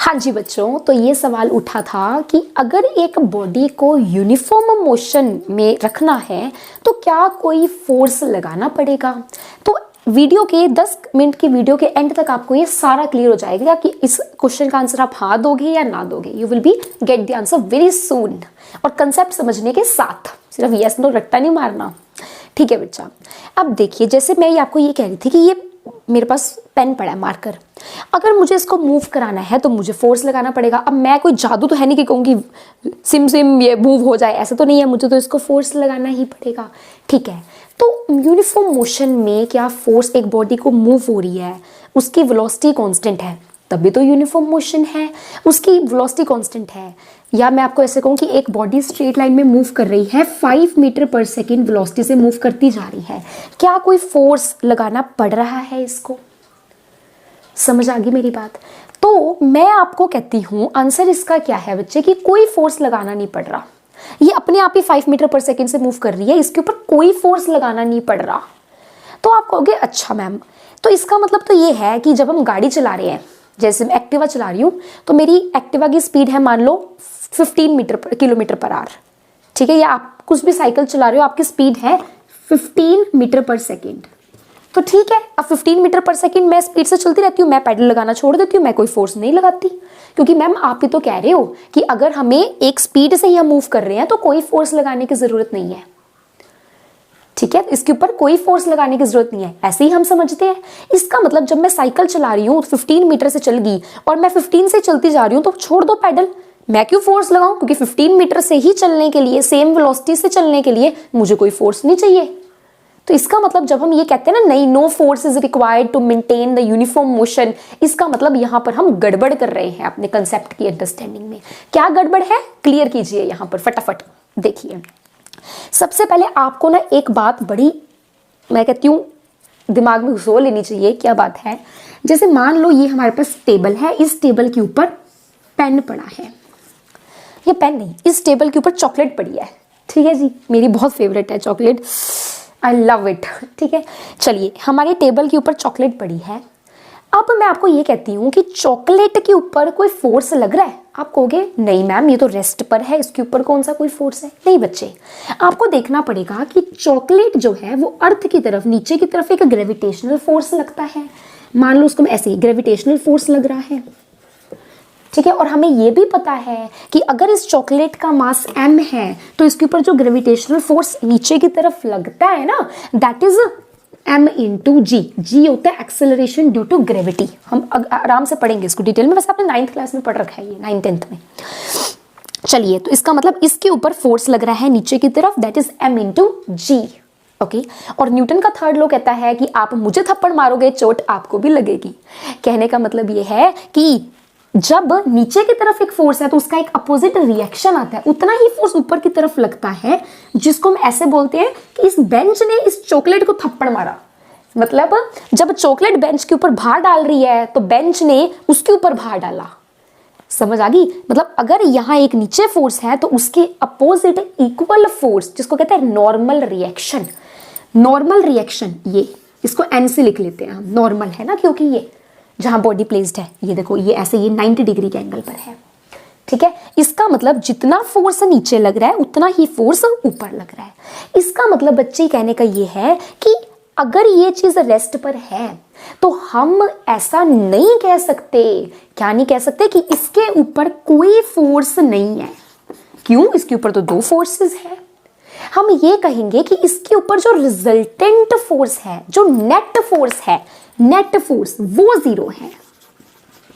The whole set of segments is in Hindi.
हाँ जी बच्चों, तो ये सवाल उठा था कि अगर एक बॉडी को यूनिफॉर्म मोशन में रखना है तो क्या कोई फोर्स लगाना पड़ेगा। तो वीडियो के 10 मिनट की वीडियो के एंड तक आपको ये सारा क्लियर हो जाएगा कि इस क्वेश्चन का आंसर आप हाँ दोगे या ना दोगे। You will be get the answer very soon. और कंसेप्ट समझने के साथ, सिर्फ यस नो रट्टा नहीं मारना, ठीक है बच्चा। अब देखिए, जैसे मैं आपको ये कह रही थी कि ये मेरे पास पेन पड़ा है, मार्कर, अगर मुझे इसको मूव कराना है तो मुझे फोर्स लगाना पड़ेगा। अब मैं कोई जादू तो है नहीं कि कहूँगी सिम सिम ये मूव हो जाए, ऐसा तो नहीं है, मुझे तो इसको फोर्स लगाना ही पड़ेगा, ठीक है। तो यूनिफॉर्म मोशन में क्या फोर्स एक बॉडी को मूव हो रही है, उसकी वेलोसिटी कांस्टेंट है, तभी तो यूनिफॉर्म मोशन है, उसकी वेलोसिटी कांस्टेंट है। या मैं आपको ऐसे कहूँ कि एक बॉडी स्ट्रेट लाइन में मूव कर रही है, 5 मीटर पर सेकेंड वेलोसिटी से मूव करती जा रही है, क्या कोई फोर्स लगाना पड़ रहा है इसको? समझ आ गई मेरी बात? तो मैं आपको कहती हूँ आंसर इसका क्या है बच्चे, कि कोई फोर्स लगाना नहीं पड़ रहा। ये अपने आप ही 5 मीटर पर सेकेंड से मूव कर रही है, इसके ऊपर कोई फोर्स लगाना नहीं पड़ रहा। तो आप कहोगे अच्छा मैम, तो इसका मतलब तो ये है कि जब हम गाड़ी चला रहे हैं, जैसे मैं एक्टिवा चला रही हूँ, तो मेरी एक्टिवा की स्पीड है मान लो 15 किलोमीटर पर आवर, ठीक है, या आप कुछ भी साइकिल चला रहे हो, आपकी स्पीड है 15 मीटर पर सेकेंड, तो ठीक है। अब 15 मीटर पर सेकेंड मैं स्पीड से चलती रहती हूँ, मैं पैडल लगाना छोड़ देती हूँ, मैं कोई फोर्स नहीं लगाती, क्योंकि मैम आप ही तो कह रहे हो कि अगर हमें एक स्पीड से ही हम मूव कर रहे हैं तो कोई फोर्स लगाने की जरूरत नहीं है, ठीक है, इसके ऊपर कोई फोर्स लगाने की जरूरत नहीं है, ऐसे ही हम समझते हैं। इसका मतलब जब मैं साइकिल चला रही हूँ 15 मीटर से चल गई और मैं 15 से चलती जा रही हूँ, तो छोड़ दो पैडल, मैं क्यों फोर्स लगाऊं, क्योंकि 15 मीटर से ही चलने के लिए, सेम वेलोसिटी से चलने के लिए मुझे कोई फोर्स नहीं चाहिए। तो इसका मतलब जब हम ये कहते हैं ना, नहीं, no force is required to maintain the uniform motion, इसका मतलब यहाँ पर हम गड़बड़ कर रहे हैं अपने कंसेप्ट की अंडरस्टैंडिंग में। क्या गड़बड़ है, क्लियर कीजिए यहाँ पर फटाफट। देखिए, सबसे पहले आपको ना एक बात बड़ी, मैं कहती हूँ, दिमाग में घुसो लेनी चाहिए। क्या बात है, जैसे मान लो ये हमारे पास टेबल है, इस टेबल के ऊपर पेन पड़ा है, ये पेन नहीं, इस टेबल के ऊपर चॉकलेट पड़ी है, ठीक है जी, मेरी बहुत फेवरेट है चॉकलेट, आई लव इट, ठीक है। चलिए, हमारी टेबल के ऊपर चॉकलेट पड़ी है। अब मैं आपको ये कहती हूँ कि चॉकलेट के ऊपर कोई फोर्स लग रहा है, आप कहोगे नहीं मैम ये तो रेस्ट पर है, इसके ऊपर कौन सा कोई फोर्स है। नहीं बच्चे, आपको देखना पड़ेगा कि चॉकलेट जो है वो अर्थ की तरफ, नीचे की तरफ एक ग्रेविटेशनल फोर्स लगता है, मान लो उसको ऐसे ही ग्रेविटेशनल फोर्स लग रहा है, ठीक है। और हमें ये भी पता है कि अगर इस चॉकलेट का मास m है तो इसके ऊपर जो ग्रेविटेशनल फोर्स नीचे की तरफ लगता है ना, दैट इज m इंटू जी। जी होता है एक्सेलरेशन ड्यू टू ग्रेविटी। हम आराम से पढ़ेंगे इसको डिटेल में, बस आपने 9th क्लास में पढ़ रखा है ये, 9th 10th में। चलिए, तो इसका मतलब इसके ऊपर फोर्स लग रहा है नीचे की तरफ, that is m into g, okay. और न्यूटन का थर्ड लॉ कहता है कि आप मुझे थप्पड़ मारोगे, चोट आपको भी लगेगी। कहने का मतलब ये है कि जब नीचे की तरफ एक फोर्स है तो उसका एक अपोजिट रिएक्शन आता है, उतना ही फोर्स ऊपर की तरफ लगता है, जिसको हम ऐसे बोलते हैं कि इस बेंच ने इस चॉकलेट को थप्पड़ मारा। मतलब जब चॉकलेट बेंच के ऊपर भार डाल रही है तो बेंच ने उसके ऊपर भार डाला। समझ आ गई? मतलब अगर यहाँ एक नीचे फोर्स है तो उसके अपोजिट इक्वल फोर्स, जिसको कहते हैं नॉर्मल रिएक्शन। नॉर्मल रिएक्शन, ये इसको एन से लिख लेते हैं हम, नॉर्मल है ना, क्योंकि ये जहां बॉडी प्लेस्ड है, ये देखो, ये ऐसे, ये 90 डिग्री के एंगल पर है, ठीक है। इसका मतलब जितना फोर्स नीचे लग रहा है उतना ही फोर्स ऊपर लग रहा है। इसका मतलब बच्चे कहने का ये है कि अगर ये चीज रेस्ट पर है तो हम ऐसा नहीं कह सकते, क्या नहीं कह सकते, कि इसके ऊपर कोई फोर्स नहीं है। क्यों? इसके ऊपर तो 2 फोर्सेस है। हम ये कहेंगे कि इसके ऊपर जो रिजल्टेंट फोर्स है, जो नेट फोर्स है, नेट फोर्स वो 0 है।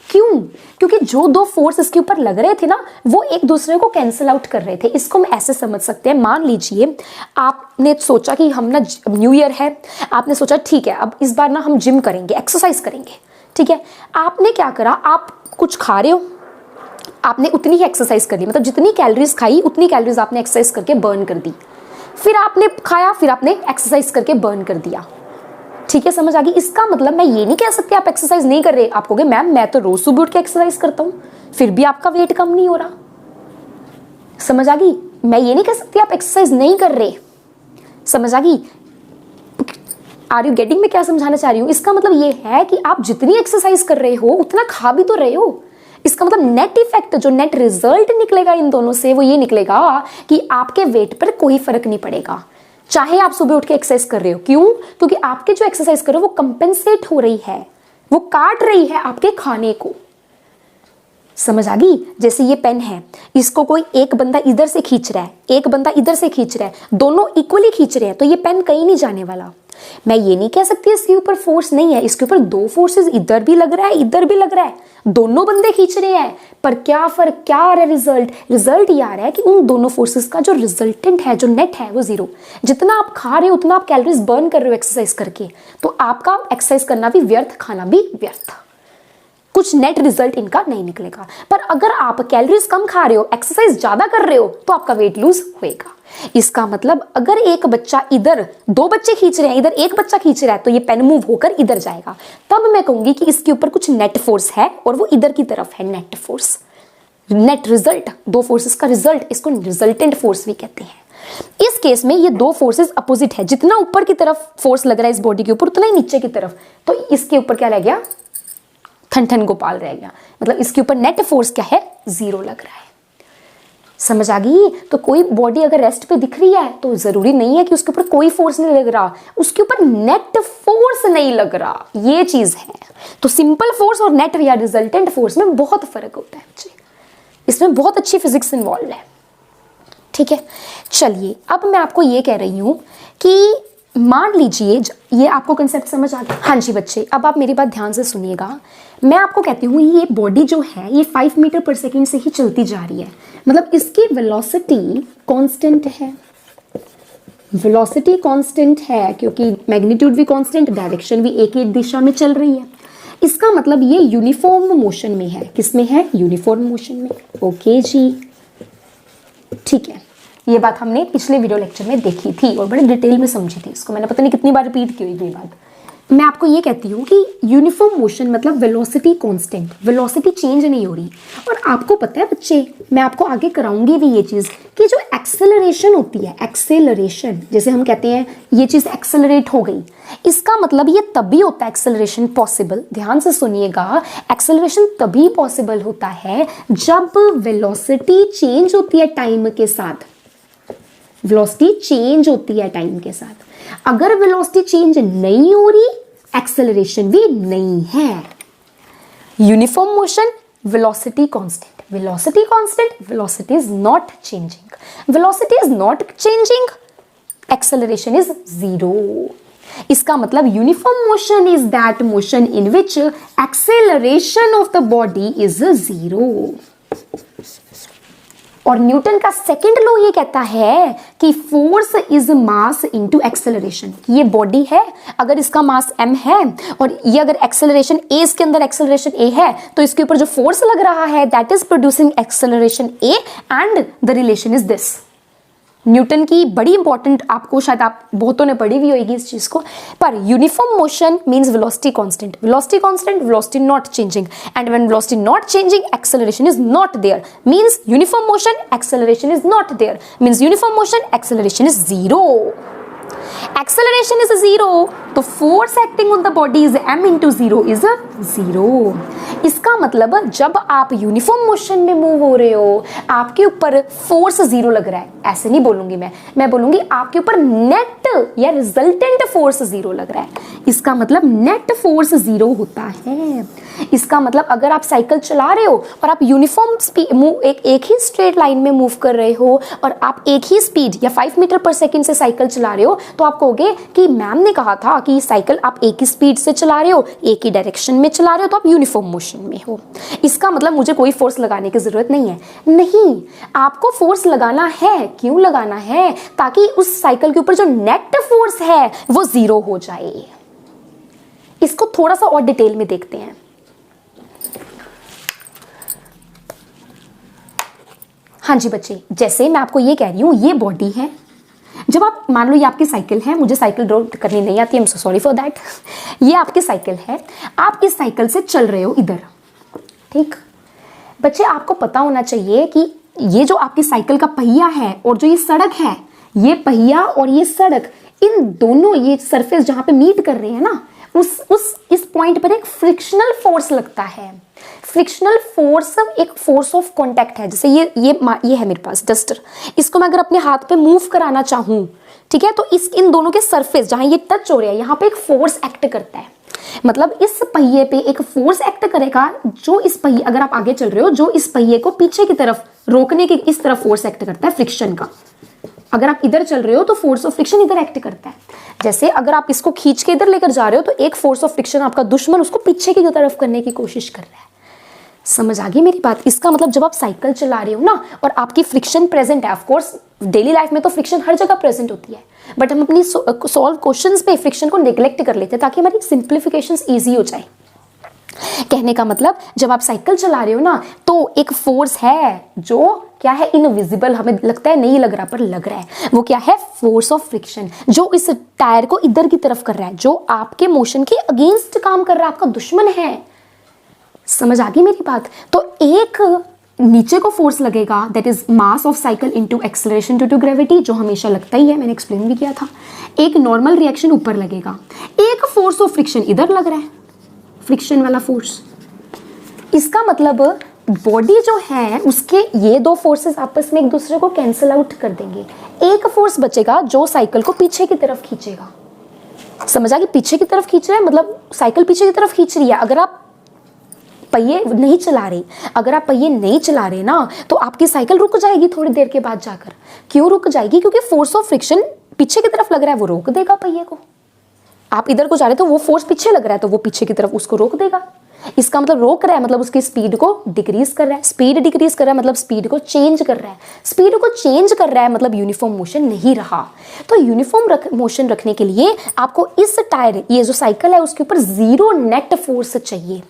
क्यों? क्योंकि जो 2 फोर्स इसके ऊपर लग रहे थे ना, वो एक दूसरे को कैंसिल आउट कर रहे थे। इसको हम ऐसे समझ सकते हैं, मान लीजिए आपने सोचा कि हम ना, न्यू ईयर है, आपने सोचा ठीक है अब इस बार ना हम जिम करेंगे, एक्सरसाइज करेंगे, ठीक है। आपने क्या करा, आप कुछ खा रहे हो, आपने उतनी ही एक्सरसाइज कर ली, मतलब जितनी कैलोरीज खाई उतनी कैलोरीज आपने एक्सरसाइज करके बर्न कर दी, फिर आपने खाया, फिर आपने एक्सरसाइज करके बर्न कर दिया, ठीक है। समझ आ गई? इसका मतलब मैं ये नहीं कह सकती आप एक्सरसाइज नहीं कर रहे। आप कहोगे मैम मैं तो रोज सुबह उठ के एक्सरसाइज करता हूं, फिर भी आपका वेट कम नहीं हो रहा। समझ आ गई? मैं ये नहीं कह सकती आप एक्सरसाइज नहीं कर रहे। समझ आ गई? Are you getting? मैं क्या समझाना चाह रही हूँ? इसका मतलब ये है कि आप जितनी एक्सरसाइज कर रहे हो उतना खा भी तो रहे हो। इसका मतलब नेट इफेक्ट, जो नेट रिजल्ट निकलेगा इन दोनों से, वो ये निकलेगा कि आपके वेट पर कोई फर्क नहीं पड़ेगा, चाहे आप सुबह उठ के एक्सरसाइज कर रहे हो। क्यों? क्योंकि आपके जो एक्सरसाइज कर रहे हो वो कंपेंसेट हो रही है, वो काट रही है आपके खाने को। समझ आ गई? जैसे ये पेन है, इसको कोई एक बंदा इधर से खींच रहा है, एक बंदा इधर से खींच रहा है, दोनों इक्वली खींच रहे हैं, तो ये पेन कहीं नहीं जाने वाला। मैं ये नहीं कह सकती इसके ऊपर फोर्स नहीं है, इसके ऊपर दो फोर्सेस, इधर भी लग रहा है, इधर भी लग रहा है, दोनों बंदे खींच रहे हैं, पर क्या फर्क, क्या आ रहा है? रिजल्ट ये आ रहा है कि उन दोनों फोर्सेस का जो रिजल्टेंट है, जो नेट है, वो जीरो। जितना आप खा रहे हो उतना आप कैलोरीज बर्न कर रहे हो एक्सरसाइज करके, तो आपका एक्सरसाइज करना भी व्यर्थ, खाना भी व्यर्थ, कुछ नेट रिजल्ट इनका नहीं निकलेगा। पर अगर आप कैलोरीज कम खा रहे हो, एक्सरसाइज ज्यादा कर रहे हो, तो आपका वेट लूज होएगा। इसका मतलब अगर एक बच्चा इधर, दो बच्चे खींच रहे हैं, इधर एक बच्चा खींच रहा है, तो ये पेन मूव होकर इधर जाएगा, तब मैं कहूंगी कि इसके ऊपर कुछ नेट फोर्स है और वो इधर की तरफ है। नेट फोर्स, नेट रिजल्ट, दो फोर्सेस का रिजल्ट, इसको रिजल्टेंट फोर्स भी कहते हैं। इस केस में ये दो फोर्सेस अपोजिट है, जितना ऊपर की तरफ फोर्स लग रहा है इस बॉडी के ऊपर, उतना ही नीचे की तरफ, तो इसके ऊपर क्या रह गया? ठन ठन गोपाल रह गया। मतलब इसके ऊपर नेट फोर्स क्या है? जीरो लग रहा है। समझ आ गई? तो कोई बॉडी अगर रेस्ट पे दिख रही है तो जरूरी नहीं है कि उसके ऊपर कोई फोर्स नहीं लग रहा, उसके ऊपर नेट फोर्स नहीं लग रहा, ये चीज है। तो सिंपल फोर्स और नेट या रिजल्टेंट फोर्स में बहुत फर्क होता है बच्चे, इसमें बहुत अच्छी फिजिक्स इन्वॉल्व है। ठीक है, चलिए अब मैं आपको ये कह रही हूं कि मान लीजिए, ये आपको कंसेप्ट समझ आ गया? हाँ जी बच्चे, अब आप मेरी बात ध्यान से सुनिएगा। मैं आपको कहती हूँ ये बॉडी जो है ये 5 मीटर पर सेकेंड से ही चलती जा रही है, मतलब इसकी वेलोसिटी कांस्टेंट है। वेलोसिटी कांस्टेंट है क्योंकि मैग्नीट्यूड भी कांस्टेंट, डायरेक्शन भी एक ही दिशा में चल रही है। इसका मतलब ये यूनिफॉर्म मोशन में है। किस में है? यूनिफॉर्म मोशन में। ओके जी, ठीक है, ये बात हमने पिछले वीडियो लेक्चर में देखी थी और बड़े डिटेल में समझी थी इसको, मैंने पता नहीं कितनी बार रिपीट की हुई ये बात। मैं आपको ये कहती हूँ कि यूनिफॉर्म मोशन मतलब वेलोसिटी कांस्टेंट, वेलोसिटी चेंज नहीं हो रही। और आपको पता है बच्चे, मैं आपको आगे कराऊंगी भी ये चीज़ कि जो एक्सेलरेशन होती है, एक्सेलरेशन जैसे हम कहते हैं ये चीज़ एक्सेलरेट हो गई, इसका मतलब ये तभी होता है एक्सेलरेशन पॉसिबल। ध्यान से सुनिएगा, एक्सेलरेशन तभी पॉसिबल होता है जब वेलोसिटी चेंज होती है टाइम के साथ। वेलोसिटी चेंज होती है टाइम के साथ। अगर वेलोसिटी चेंज नहीं हो रही, एक्सेलरेशन भी नहीं है। Uniform motion, velocity constant, velocity constant, velocity is not changing, velocity is not changing, acceleration is zero. इसका मतलब uniform motion is that motion in which acceleration of the body is zero. और न्यूटन का सेकंड लॉ ये कहता है कि force is mass into acceleration. ये बॉडी है, अगर इसका मास m है और ये अगर एक्सेलरेशन a, इसके अंदर एक्सेलरेशन a है, तो इसके ऊपर जो फोर्स लग रहा है that is producing acceleration a and the relation is this. Newton की बड़ी इंपॉर्टेंट, आपको शायद आप बहुतों ने पढ़ी हुई होगी इस चीज को, पर uniform motion means velocity constant, velocity constant, velocity not changing, and when velocity not changing acceleration is not there, means uniform motion acceleration is not there, means uniform motion acceleration is zero. Acceleration is zero, तो force acting on the body is m into zero is zero. इसका मतलब जब आप यूनिफॉर्म मोशन में मूव हो रहे हो, आपके ऊपर फोर्स जीरो लग रहा है, ऐसे नहीं बोलूंगी मैं बोलूंगी आपके ऊपर नेट या रिजल्टेंट फोर्स जीरो लग रहा है। इसका मतलब नेट फोर्स जीरो होता है। इसका मतलब अगर आप साइकिल चला रहे हो और आप यूनिफॉर्म स्पीड एक ही स्ट्रेट लाइन में मूव कर रहे हो और आप एक ही स्पीड या 5 मीटर पर सेकंड से साइकिल चला रहे हो, तो आप कहोगे कि मैम ने कहा था कि साइकिल आप एक ही स्पीड से चला रहे हो, एक ही डायरेक्शन में चला रहे हो, तो आप यूनिफॉर्म मोशन में हो। इसका मतलब मुझे कोई फोर्स लगाने की जरूरत नहीं है। नहीं, आपको फोर्स लगाना है। क्यों लगाना है? ताकि उस साइकिल के ऊपर जो नेट फोर्स है वो जीरो हो जाए। इसको थोड़ा सा और डिटेल में देखते हैं। हाँ जी बच्चे, जैसे मैं आपको ये कह रही हूं, ये बॉडी है। जब आप मान लो ये आपकी साइकिल है, मुझे साइकिल ड्रॉ करनी नहीं आती, I am so sorry for that. ये आपकी साइकिल है, आप इस साइकिल से चल रहे हो इधर, ठीक बच्चे। आपको पता होना चाहिए कि ये जो आपकी साइकिल का पहिया है और जो ये सड़क है, ये पहिया और ये सड़क, इन दोनों ये सरफेस जहां पे मीट कर रहे हैं ना, इस पॉइंट पर एक फ्रिक्शनल फोर्स लगता है। फ्रिक्शनल फोर्स एक फोर्स ऑफ कांटेक्ट है। जैसे ये है मेरे पास डस्टर, इसको मैं अगर अपने हाथ पे मूव कराना चाहूँ, ठीक है, तो इन दोनों के सरफेस जहां ये टच हो रहे हैं यहाँ पे एक फोर्स एक्ट करता है। मतलब इस पहिए पे एक फोर्स एक्ट करेगा जो इस पहिए, अगर आप आगे चल रहे हो, जो इस पहिए को पीछे की तरफ रोकने की इस तरफ फोर्स एक्ट करता है फ्रिक्शन का। अगर आप इधर चल रहे हो तो फोर्स ऑफ फ्रिक्शन इधर एक्ट करता है। जैसे अगर आप इसको खींच के इधर लेकर जा रहे हो तो एक फोर्स ऑफ फ्रिक्शन, आपका दुश्मन उसको पीछे की तरफ करने की कोशिश कर रहा है। समझ आ गई मेरी बात? इसका मतलब जब आप साइकिल चला रहे हो ना और आपकी फ्रिक्शन प्रेजेंट है, ऑफ कोर्स डेली लाइफ में तो फ्रिक्शन हर जगह प्रेजेंट होती है, बट हम अपनी सॉल्व क्वेश्चंस पे फ्रिक्शन को नेग्लेक्ट कर लेते हैं ताकि हमारी सिंप्लीफिकेशंस इजी हो जाए। कहने का मतलब जब आप साइकिल चला रहे हो ना तो एक फोर्स है जो क्या है, इनविजिबल, हमें लगता है नहीं लग रहा पर लग रहा है। वो क्या है? फोर्स ऑफ फ्रिक्शन, जो इस टायर को इधर की तरफ कर रहा है, जो आपके मोशन के अगेंस्ट काम कर रहा है, आपका दुश्मन है। समझ आ गई मेरी बात? तो एक नीचे को फोर्स लगेगा, that is mass of cycle into acceleration due to gravity, जो हमेशा लगता ही है, मैंने एक्सप्लेन भी किया था। एक नॉर्मल रिएक्शन ऊपर लगेगा, एक फोर्स ऑफ फ्रिक्शन इधर लग रहा है, फ्रिक्शन वाला फोर्स। इसका मतलब बॉडी जो है उसके ये दो फोर्सेस आपस में एक दूसरे को कैंसिल आउट कर देंगे। एक फोर्स बचेगा जो साइकिल को पीछे की तरफ खींचेगा। समझ आ गई? पीछे की तरफ खींच रहा है मतलब साइकिल पीछे की तरफ खींच रही है। अगर आप पहिए नहीं चला रहे ना तो आपकी साइकिल रुक जाएगी थोड़ी देर के बाद जाकर। क्यों रुक जाएगी? क्योंकि फोर्स ऑफ फ्रिक्शन पीछे की तरफ लग रहा है, वो रोक देगा पहिए को। आप इधर को जा रहे तो वो फोर्स पीछे लग रहा है तो वो पीछे की तरफ उसको रोक देगा। इसका मतलब रोक रहा है मतलब उसकी स्पीड को डिक्रीज कर रहा है। स्पीड डिक्रीज कर रहा है मतलब स्पीड को चेंज कर रहा है। स्पीड को चेंज कर रहा है मतलब यूनिफॉर्म मोशन नहीं रहा। तो यूनिफॉर्म मोशन रखने के लिए आपको इस टायर, ये जो साइकिल है, उसके ऊपर जीरो नेट फोर्स चाहिए।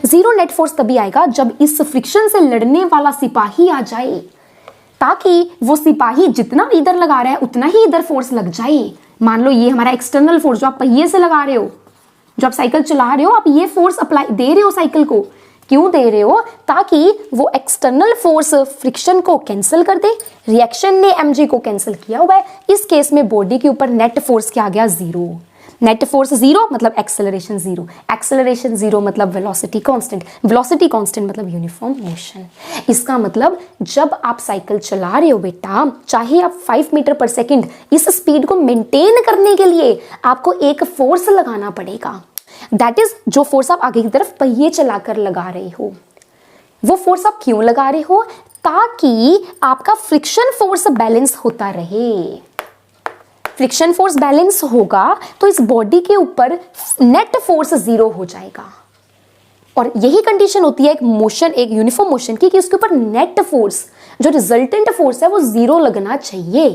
जीरो नेट फोर्स तभी आएगा जब इस फ्रिक्शन से लड़ने वाला सिपाही आ जाए, ताकि वो सिपाही जितना इधर लगा रहा है उतना ही इधर फोर्स लग जाए। मान लो ये हमारा एक्सटर्नल फोर्स जो आप पहिए से लगा रहे हो, जो आप साइकिल चला रहे हो, आप ये फोर्स अप्लाई दे रहे हो साइकिल को। क्यों दे रहे हो? ताकि वो एक्सटर्नल फोर्स फ्रिक्शन को कैंसिल कर दे। रिएक्शन ने mg को कैंसिल किया हुआ है। इस केस में बॉडी के ऊपर नेट फोर्स क्या आ गया? जीरो। नेट फोर्स जीरो मतलब एक्सेलरेशन जीरो। एक्सेलरेशन जीरो मतलब वेलोसिटी कांस्टेंट। वेलोसिटी कांस्टेंट मतलब यूनिफॉर्म मोशन। इसका मतलब जब आप साइकिल चला रहे हो बेटा, चाहे आप 5 मीटर पर सेकंड, इस स्पीड को मेंटेन करने के लिए आपको एक फोर्स लगाना पड़ेगा। दैट इज जो फोर्स आप आगे की तरफ पहिए चलाकर लगा रहे हो। वो फोर्स आप क्यों लगा रहे हो? ताकि आपका फ्रिक्शन फोर्स बैलेंस होता रहे। फ्रिक्शन फोर्स बैलेंस होगा तो इस बॉडी के ऊपर नेट फोर्स जीरो हो जाएगा। और यही कंडीशन होती है एक मोशन, एक यूनिफॉर्म मोशन की, कि उसके ऊपर नेट फोर्स, जो रिजल्टेंट फोर्स है, वो जीरो लगना चाहिए।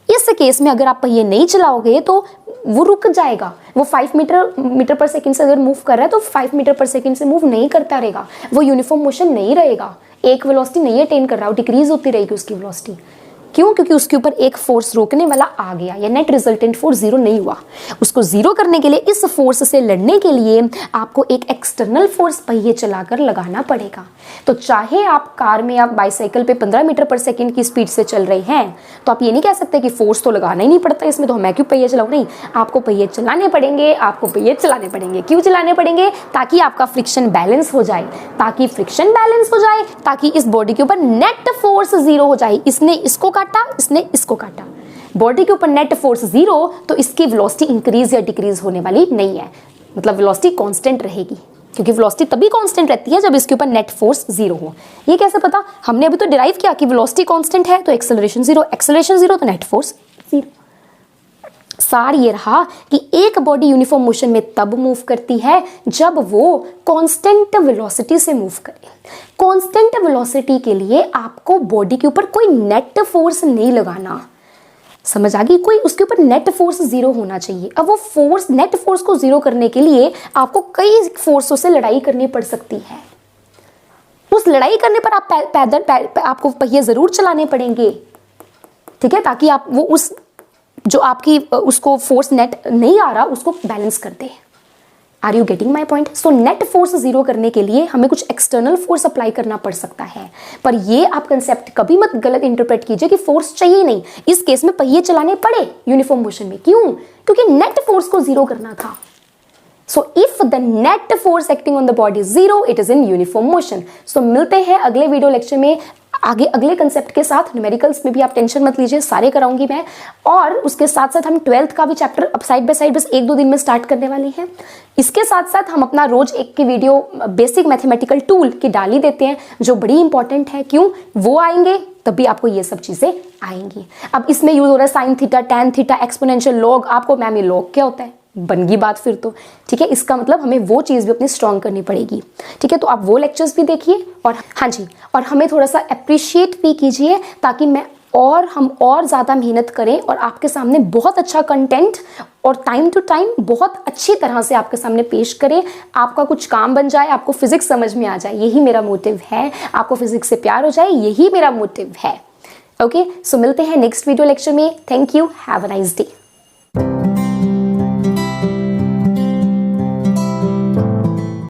इस केस में अगर आप पहिए नहीं चलाओगे तो वो रुक जाएगा। वो 5 मीटर पर सेकंड से अगर मूव कर रहा है तो 5 मीटर पर सेकंड से मूव नहीं करता रहेगा। वो यूनिफॉर्म मोशन नहीं रहेगा, एक वेलोसिटी नहीं अटेन कर रहा, वो डिक्रीज होती रहेगी उसकी वेलोसिटी। क्यों? क्योंकि उसके ऊपर एक फोर्स रोकने वाला आ गया, या नेट रिजल्टेंट फोर्स जीरो नहीं हुआ। उसको जीरो करने के लिए, इस फोर्स से लड़ने के लिए आपको एक एक्सटर्नल फोर्स पहिए चलाकर लगाना पड़ेगा। तो चाहे आप कार में या बाइसाइकिल पे 15 मीटर पर सेकंड की स्पीड से चल रहे हैं तो आप ये नहीं कह सकते कि फोर्स तो लगाना ही नहीं पड़ता इसमें, तो मैं क्यों पहिए चलाऊं। नहीं, आपको पहिए चलाने पड़ेंगे, आपको पहिए चलाने पड़ेंगे। क्यों चलाने पड़ेंगे? ताकि आपका फ्रिक्शन बैलेंस हो जाए, ताकि फ्रिक्शन बैलेंस हो जाए, ताकि इस बॉडी के ऊपर नेट फोर्स जीरो हो जाए। इसने इसको काटा, इसने इसको काटा, बॉडी के ऊपर नेट फोर्स जीरो, तो इसकी वेलोसिटी इंक्रीज या डिक्रीज होने वाली नहीं है, मतलब वेलोसिटी कांस्टेंट रहेगी। क्योंकि वेलोसिटी तभी कांस्टेंट रहती है जब इसके ऊपर नेट फोर्स जीरो हो। ये कैसे पता? हमने अभी तो डिराइव किया कि वेलोसिटी कांस्टेंट है तो एक्सेलरेशन जीरो, एक्सेलरेशन जीरो तो नेट फोर्स जीरो। सार ये रहा कि एक बॉडी यूनिफॉर्म मोशन में तब मूव करती है जब वो कांस्टेंट वेलोसिटी से मूव करे। कांस्टेंट वेलोसिटी के लिए आपको बॉडी के ऊपर कोई नेट फोर्स नहीं लगाना। समझ आ गई? कोई उसके ऊपर नेट फोर्स जीरो होना चाहिए। अब वो फोर्स, नेट फोर्स को जीरो करने के लिए आपको कई फोर्सों से लड़ाई करनी पड़ सकती है। उस लड़ाई करने पर आप आपको पहिए जरूर चलाने पड़ेंगे, ठीक है, ताकि आप वो उस जो आपकी उसको फोर्स नेट नहीं आ रहा उसको बैलेंस कर दे। Are you getting my point? So net force zero करने के लिए हमें कुछ एक्सटर्नल फोर्स अप्लाई करना पड़ सकता है, पर ये आप कंसेप्ट कभी मत गलत इंटरप्रेट कीजिए कि फोर्स चाहिए नहीं। इस केस में पहिए चलाने पड़े यूनिफॉर्म मोशन में। क्यों? क्योंकि नेट फोर्स को जीरो करना था। So if the net force acting on the body is 0, it is in uniform motion. So मिलते हैं अगले वीडियो लेक्चर में आगे अगले कंसेप्ट के साथ। न्यूमेरिकल्स में भी आप टेंशन मत लीजिए, सारे कराऊंगी मैं। और उसके साथ साथ हम 12th का भी चैप्टर अब साइड बाय साइड बस 1-2 दिन में स्टार्ट करने वाले हैं। इसके साथ साथ हम अपना रोज एक की वीडियो बेसिक मैथमेटिकल टूल की डाल ही देते हैं, जो बड़ी इंपॉर्टेंट है। क्यों? वो आएंगे तभी आपको ये सब चीजें आएंगी। अब इसमें यूज हो रहा है sine theta, tan theta, exponential, log. आपको मैम ये लॉग क्या होता है? बन गई बात फिर तो। ठीक है, इसका मतलब हमें वो चीज़ भी अपनी स्ट्रॉन्ग करनी पड़ेगी। ठीक है, तो आप वो लेक्चर्स भी देखिए और हाँ जी, और हमें थोड़ा सा अप्रिशिएट भी कीजिए, ताकि हम और ज़्यादा मेहनत करें और आपके सामने बहुत अच्छा कंटेंट और टाइम टू टाइम बहुत अच्छी तरह से आपके सामने पेश करें। आपका कुछ काम बन जाए, आपको फिजिक्स समझ में आ जाए, यही मेरा मोटिव है। आपको फिजिक्स से प्यार हो जाए, यही मेरा मोटिव है। ओके, सो मिलते हैं नेक्स्ट वीडियो लेक्चर में। Thank you, have a nice day.